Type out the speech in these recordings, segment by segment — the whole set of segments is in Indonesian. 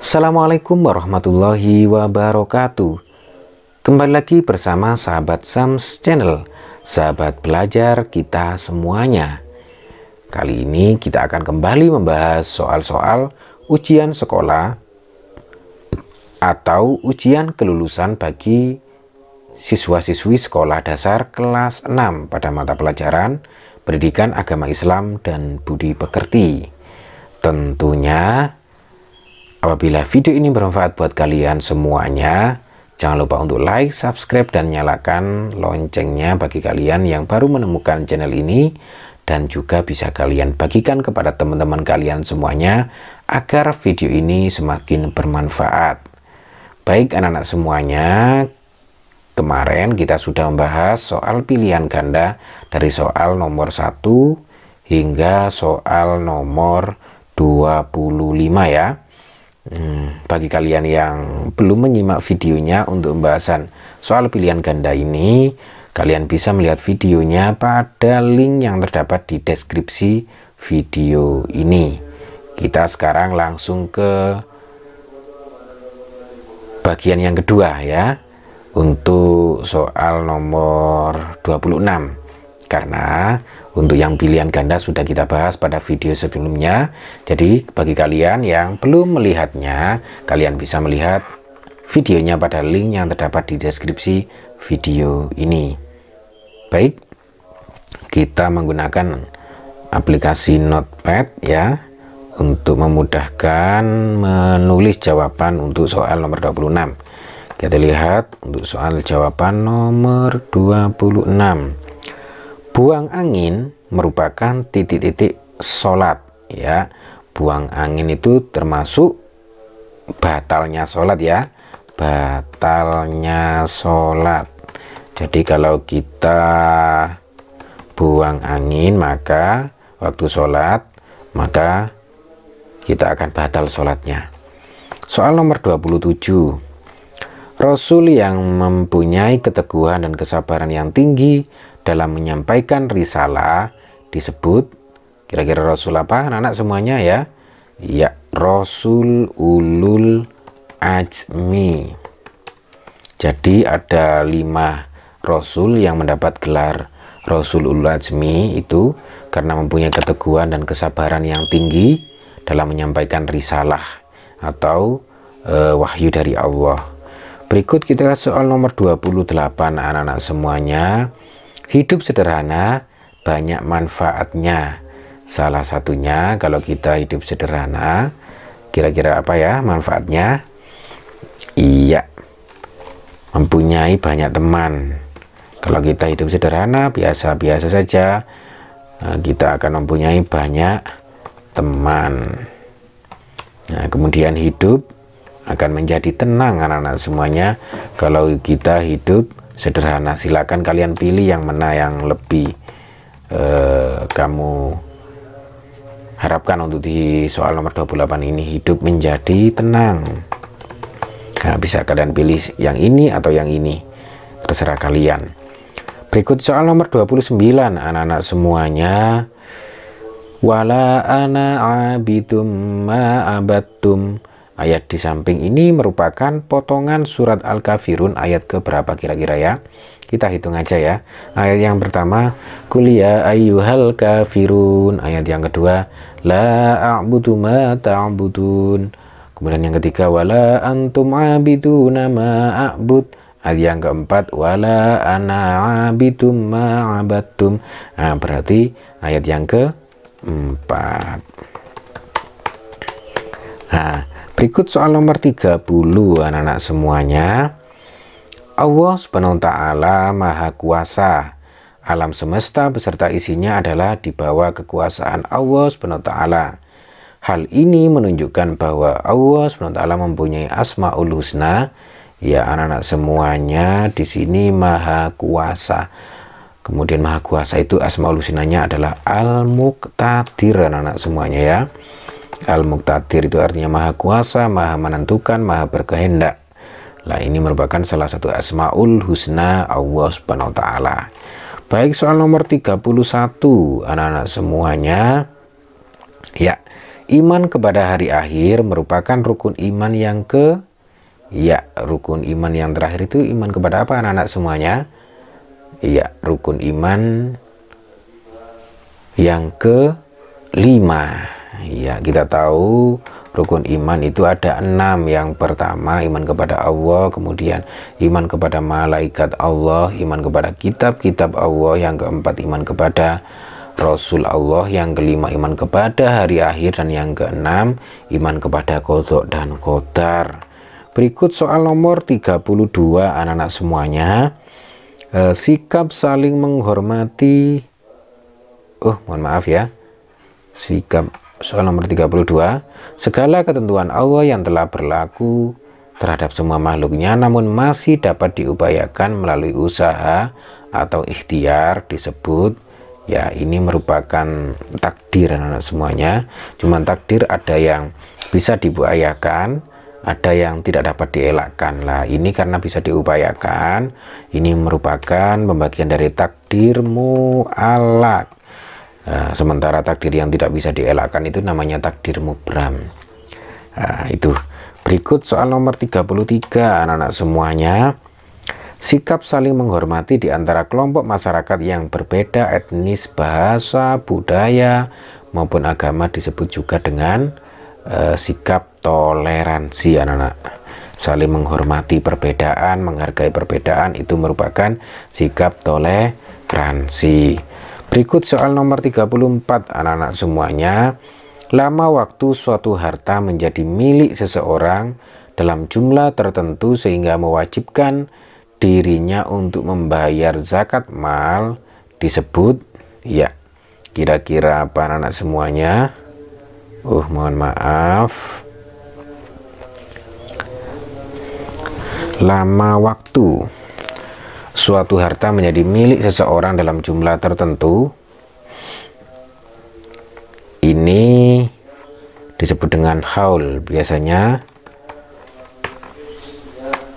Assalamualaikum warahmatullahi wabarakatuh. Kembali lagi bersama sahabat Sams Channel, sahabat belajar kita semuanya. Kali ini kita akan kembali membahas soal-soal ujian sekolah atau ujian kelulusan bagi siswa-siswi sekolah dasar kelas 6 pada mata pelajaran Pendidikan Agama Islam dan Budi Pekerti. Tentunya apabila video ini bermanfaat buat kalian semuanya, jangan lupa untuk like, subscribe, dan nyalakan loncengnya bagi kalian yang baru menemukan channel ini, dan juga bisa kalian bagikan kepada teman-teman kalian semuanya agar video ini semakin bermanfaat. Baik anak-anak semuanya, kemarin kita sudah membahas soal pilihan ganda dari soal nomor 1 hingga soal nomor 25 ya. Bagi kalian yang belum menyimak videonya untuk pembahasan soal pilihan ganda ini, kalian bisa melihat videonya pada link yang terdapat di deskripsi video ini. Kita sekarang langsung ke bagian yang kedua ya, untuk soal nomor 26. Karena untuk yang pilihan ganda sudah kita bahas pada video sebelumnya. Jadi bagi kalian yang belum melihatnya, kalian bisa melihat videonya pada link yang terdapat di deskripsi video ini. Baik, kita menggunakan aplikasi Notepad ya, untuk memudahkan menulis jawaban untuk soal nomor 26. Kita lihat untuk soal jawaban nomor 26. Buang angin merupakan titik-titik sholat ya. Buang angin itu termasuk batalnya sholat ya, batalnya sholat. Jadi kalau kita buang angin maka waktu sholat, maka kita akan batal sholatnya. Soal nomor 27. Rasul yang mempunyai keteguhan dan kesabaran yang tinggi dalam menyampaikan risalah disebut, kira-kira Rasul apa anak-anak semuanya ya? Ya, Rasul Ulul Azmi. Jadi ada 5 Rasul yang mendapat gelar Rasul Ulul Azmi itu karena mempunyai keteguhan dan kesabaran yang tinggi dalam menyampaikan risalah atau wahyu dari Allah. Berikut kita soal nomor 28 anak-anak semuanya. Hidup sederhana banyak manfaatnya. Salah satunya kalau kita hidup sederhana, kira-kira apa ya manfaatnya? Iya, mempunyai banyak teman. Kalau kita hidup sederhana, biasa-biasa saja, kita akan mempunyai banyak teman. Nah, kemudian hidup akan menjadi tenang anak-anak semuanya kalau kita hidup sederhana. Silakan kalian pilih yang mana yang lebih kamu harapkan untuk di soal nomor 28 ini. Hidup menjadi tenang. Nah, bisa kalian pilih yang ini atau yang ini, terserah kalian. Berikut soal nomor 29 anak-anak semuanya. Wala ana abidum ma abattum. Ayat di samping ini merupakan potongan surat Al-Kafirun ayat keberapa kira-kira ya? Kita hitung aja ya. Ayat yang pertama, Qul ya ayyuhal kafirun. Ayat yang kedua, la a'budu ma ta'budun. Kemudian yang ketiga, wala antum abiduna ma a'bud. Ayat yang keempat, wala ana abidum ma abattum. Nah, berarti ayat yang keempat. Nah, berikut soal nomor 30 anak-anak semuanya. Allah Subhanahu wa ta'ala Maha Kuasa. Alam semesta beserta isinya adalah di bawah kekuasaan Allah Subhanahu wa ta'ala. Hal ini menunjukkan bahwa Allah Subhanahu wa ta'ala mempunyai Asmaul Husna. Ya anak-anak semuanya, di sini Maha Kuasa. Kemudian Maha Kuasa itu Asmaul Husnanya adalah Al-Muqtadir anak-anak semuanya ya. Al-Muqtadir itu artinya Maha Kuasa, Maha Menentukan, Maha Berkehendak. Nah, ini merupakan salah satu Asmaul Husna Allah Subhanahu wa ta'ala. Baik, soal nomor 31 anak-anak semuanya. Ya, Iman kepada hari akhir merupakan rukun iman yang rukun iman yang terakhir itu iman kepada apa anak-anak semuanya? Iya, rukun iman yang kelima. Ya, kita tahu rukun iman itu ada 6. Yang pertama iman kepada Allah, kemudian iman kepada malaikat Allah, iman kepada kitab-kitab Allah, yang keempat iman kepada Rasul Allah, yang kelima iman kepada hari akhir, dan yang keenam iman kepada qadha dan qadar. Berikut soal nomor 32 anak-anak semuanya. Sikap saling menghormati mohon maaf ya. Soal nomor 32, segala ketentuan Allah yang telah berlaku terhadap semua makhluknya namun masih dapat diupayakan melalui usaha atau ikhtiar disebut, ya ini merupakan takdir anak-anak semuanya. Cuman takdir ada yang bisa diupayakan, ada yang tidak dapat dielakkan. Lah ini karena bisa diupayakan, ini merupakan pembagian dari takdir mu'allaq. Sementara takdir yang tidak bisa dielakkan itu namanya takdir mubram. Itu. Berikut soal nomor 33 anak-anak semuanya. Sikap saling menghormati di antara kelompok masyarakat yang berbeda etnis, bahasa, budaya maupun agama disebut juga dengan sikap toleransi anak-anak. Saling menghormati perbedaan, menghargai perbedaan itu merupakan sikap toleransi. Berikut soal nomor 34 anak-anak semuanya. Lama waktu suatu harta menjadi milik seseorang dalam jumlah tertentu sehingga mewajibkan dirinya untuk membayar zakat mal disebut, ya kira-kira apa anak-anak semuanya? Mohon maaf. Lama waktu suatu harta menjadi milik seseorang dalam jumlah tertentu, ini disebut dengan haul biasanya.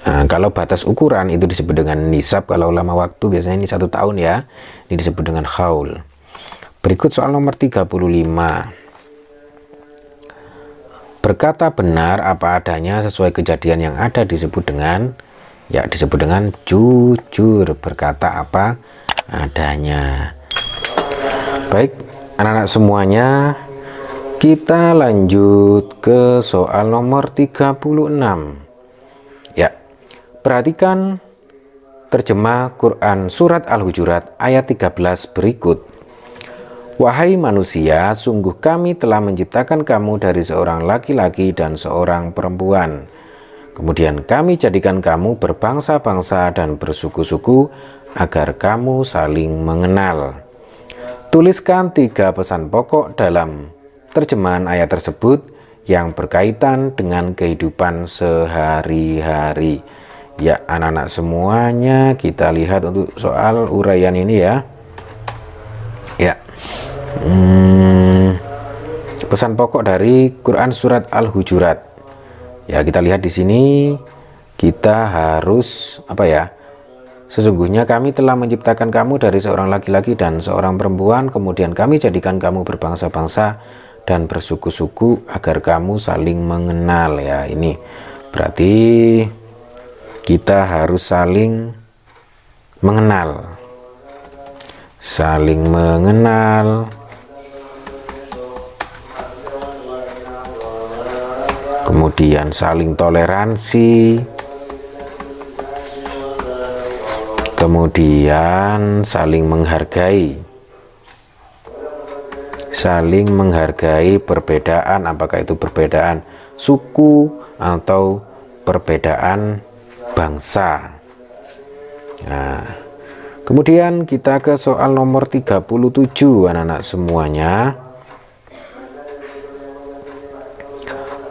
Kalau batas ukuran itu disebut dengan nisab. Kalau lama waktu biasanya ini 1 tahun ya, ini disebut dengan haul. Berikut soal nomor 35. Berkata benar apa adanya sesuai kejadian yang ada disebut dengan, ya disebut dengan jujur. Berkata apa adanya. Baik anak-anak semuanya, kita lanjut ke soal nomor 36. Ya, perhatikan terjemah Quran surat Al-Hujurat ayat 13 berikut. Wahai manusia, sungguh kami telah menciptakan kamu dari seorang laki-laki dan seorang perempuan. Kemudian kami jadikan kamu berbangsa-bangsa dan bersuku-suku agar kamu saling mengenal. Tuliskan 3 pesan pokok dalam terjemahan ayat tersebut yang berkaitan dengan kehidupan sehari-hari. Ya anak-anak semuanya, kita lihat untuk soal uraian ini ya. Ya, pesan pokok dari Quran surat Al-Hujurat. Ya, kita lihat di sini kita harus apa ya? Sesungguhnya kami telah menciptakan kamu dari seorang laki-laki dan seorang perempuan, kemudian kami jadikan kamu berbangsa-bangsa dan bersuku-suku agar kamu saling mengenal. Ya, ini berarti kita harus saling mengenal. Saling mengenal. Kemudian saling toleransi, kemudian saling menghargai perbedaan, apakah itu perbedaan suku atau perbedaan bangsa. Nah, kemudian kita ke soal nomor 37 anak-anak semuanya.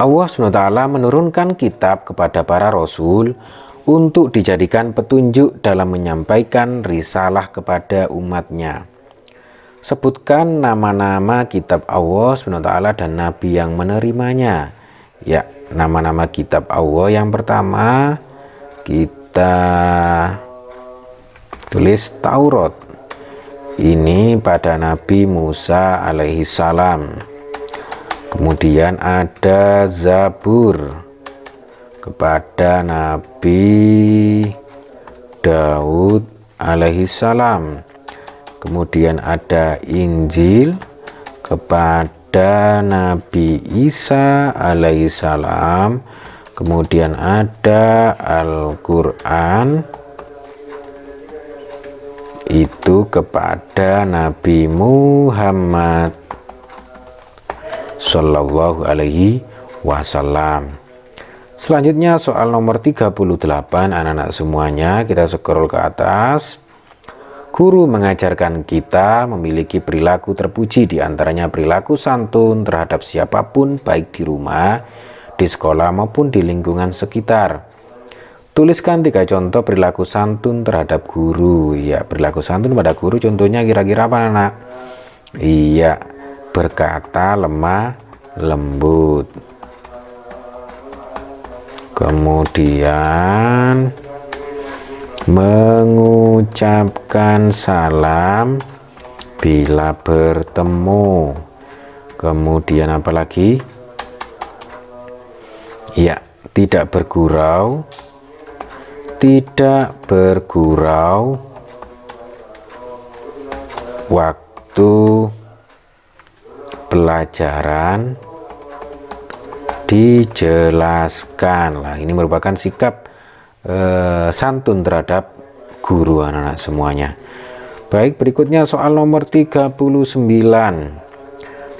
Allah SWT menurunkan kitab kepada para rasul untuk dijadikan petunjuk dalam menyampaikan risalah kepada umatnya. Sebutkan nama-nama kitab Allah SWT dan nabi yang menerimanya. Ya, nama-nama kitab Allah yang pertama kita tulis Taurat. Ini pada Nabi Musa alaihi salam. Kemudian ada Zabur kepada Nabi Daud alaihissalam. Kemudian ada Injil kepada Nabi Isa alaihissalam. Kemudian ada Al-Quran itu kepada Nabi Muhammad Sallallahu alaihi wasallam. Selanjutnya soal nomor 38, anak-anak semuanya, kita scroll ke atas. Guru mengajarkan kita memiliki perilaku terpuji, diantaranya perilaku santun terhadap siapapun, baik di rumah, di sekolah maupun di lingkungan sekitar. Tuliskan 3 contoh perilaku santun terhadap guru. Ya, perilaku santun pada guru contohnya kira-kira apa, anak? Iya, berkata lemah lembut. Kemudian mengucapkan salam bila bertemu. Kemudian apa lagi? Ya, tidak bergurau waktu pelajaran dijelaskan. Lah, ini merupakan sikap santun terhadap guru, anak-anak semuanya. Baik, berikutnya soal nomor 39.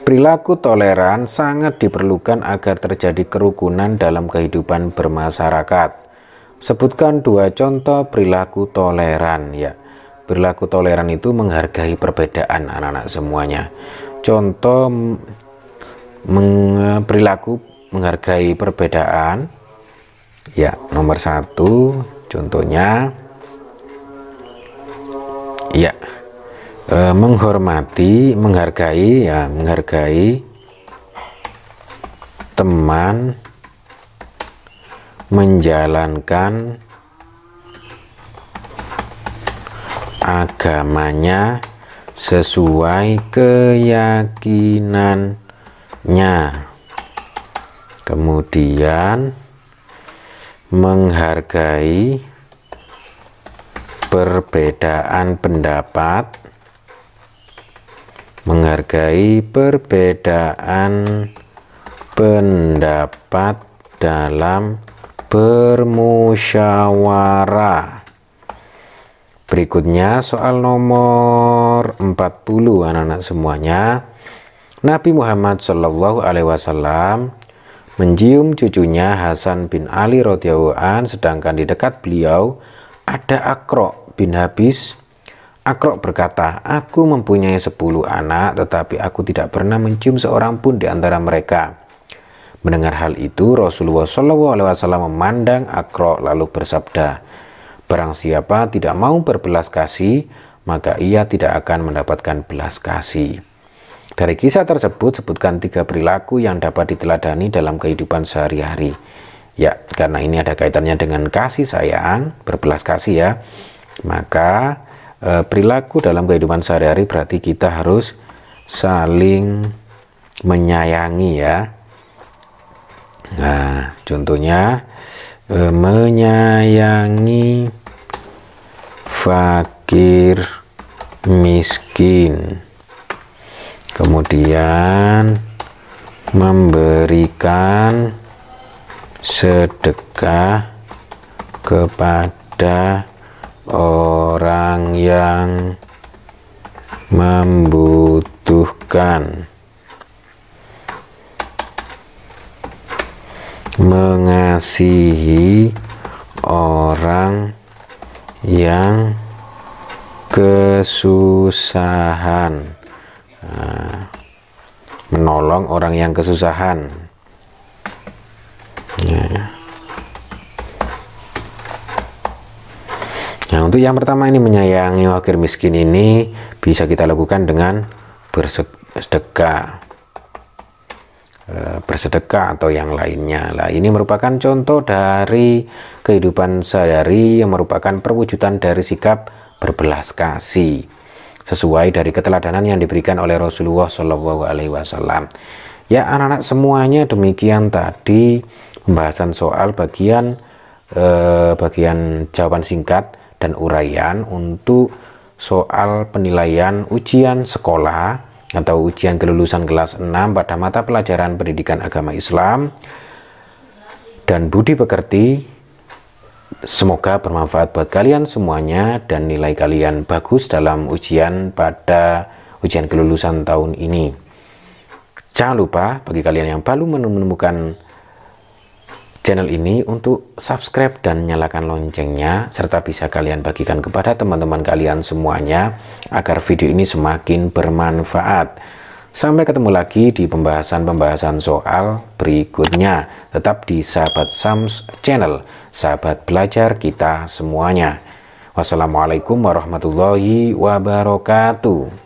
Perilaku toleran sangat diperlukan agar terjadi kerukunan dalam kehidupan bermasyarakat. Sebutkan 2 contoh perilaku toleran. Ya, perilaku toleran itu menghargai perbedaan, anak-anak semuanya. Contoh perilaku menghargai perbedaan. Ya, nomor 1 contohnya ya, menghargai teman menjalankan agamanya sesuai keyakinannya. Kemudian menghargai perbedaan pendapat, dalam bermusyawarah. Berikutnya soal nomor 40, anak-anak semuanya. Nabi Muhammad Shallallahu alaihi wasallam mencium cucunya Hasan bin Ali radhiyallahu an, sedangkan di dekat beliau ada Aqra bin Habis. Aqra berkata, "Aku mempunyai 10 anak, tetapi aku tidak pernah mencium seorang pun di antara mereka." Mendengar hal itu, Rasulullah SAW memandang Aqra lalu bersabda, "Barang siapa tidak mau berbelas kasih, maka ia tidak akan mendapatkan belas kasih." Dari kisah tersebut, sebutkan 3 perilaku yang dapat diteladani dalam kehidupan sehari-hari. Ya, karena ini ada kaitannya dengan kasih sayang, berbelas kasih ya. Maka perilaku dalam kehidupan sehari-hari berarti kita harus saling menyayangi ya. Nah, contohnya menyayangi fakir miskin. Kemudian memberikan sedekah kepada orang yang membutuhkan. Mengasihi orang yang kesusahan. Menolong orang yang kesusahan. Nah, untuk yang pertama ini menyayangi fakir miskin ini bisa kita lakukan dengan bersedekah atau yang lainnya. Lah, ini merupakan contoh dari kehidupan sehari-hari yang merupakan perwujudan dari sikap berbelas kasih sesuai dari keteladanan yang diberikan oleh Rasulullah SAW. Ya anak-anak semuanya, demikian tadi pembahasan soal bagian jawaban singkat dan uraian untuk soal penilaian ujian sekolah atau ujian kelulusan kelas 6 pada mata pelajaran pendidikan agama Islam dan budi pekerti. Semoga bermanfaat buat kalian semuanya dan nilai kalian bagus dalam ujian pada ujian kelulusan tahun ini. Jangan lupa bagi kalian yang baru menemukan channel ini untuk subscribe dan nyalakan loncengnya, serta bisa kalian bagikan kepada teman-teman kalian semuanya agar video ini semakin bermanfaat. Sampai ketemu lagi di pembahasan soal berikutnya. Tetap di Sahabat Sams Channel, sahabat belajar kita semuanya. Wassalamualaikum warahmatullahi wabarakatuh.